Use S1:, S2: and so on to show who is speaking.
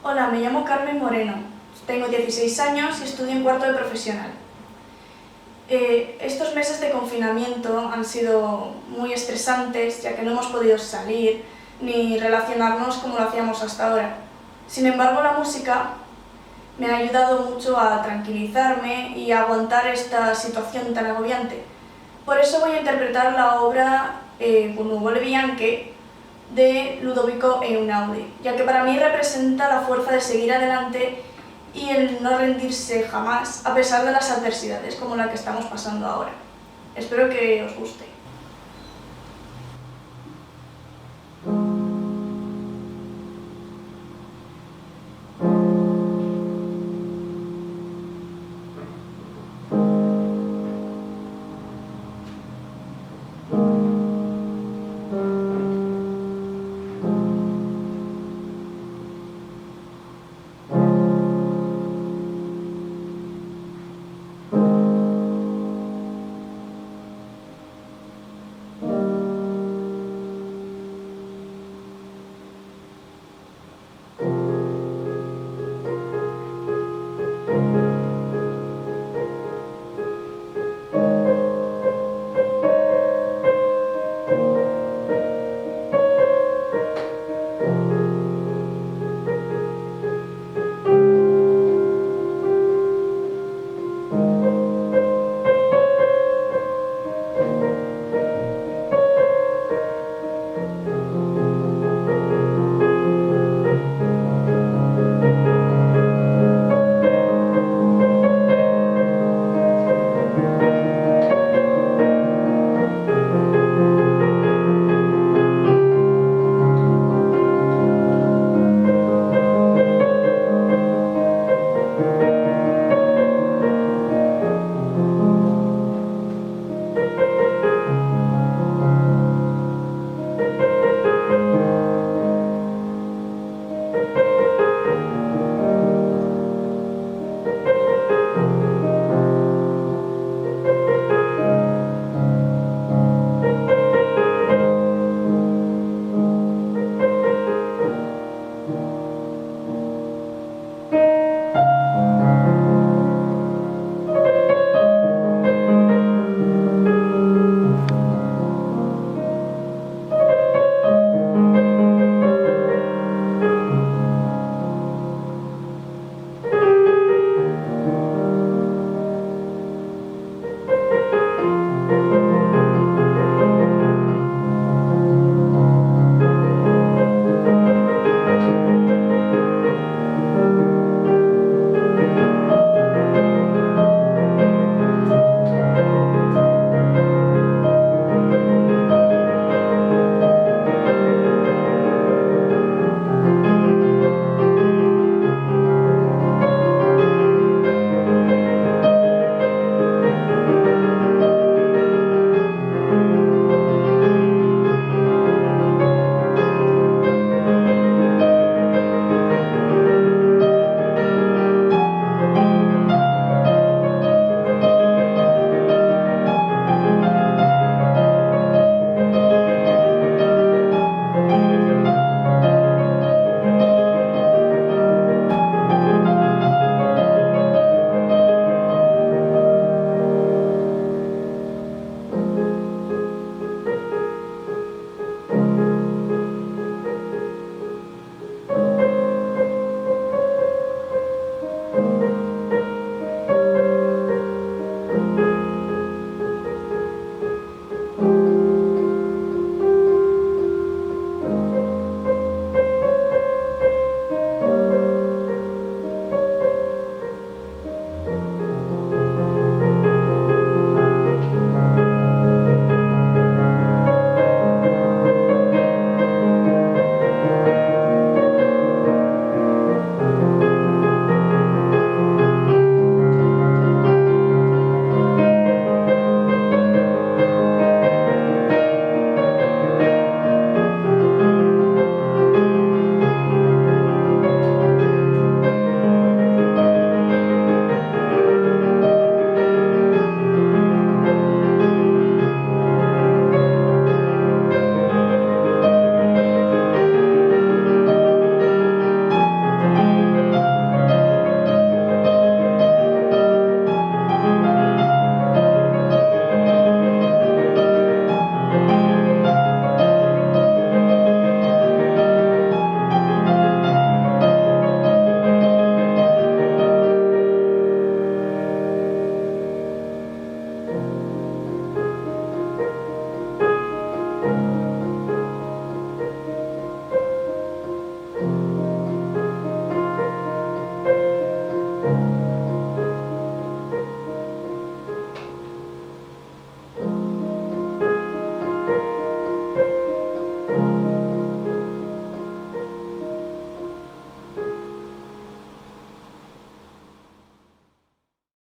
S1: Hola, me llamo Carmen Moreno, tengo 16 años y estudio en cuarto de profesional. Estos meses de confinamiento han sido muy estresantes, ya que no hemos podido salir ni relacionarnos como lo hacíamos hasta ahora. Sin embargo, la música me ha ayudado mucho a tranquilizarme y a aguantar esta situación tan agobiante. Por eso voy a interpretar la obra Un nuovo Bianche de Ludovico Einaudi, ya que para mí representa la fuerza de seguir adelante y el no rendirse jamás a pesar de las adversidades como la que estamos pasando ahora. Espero que os guste.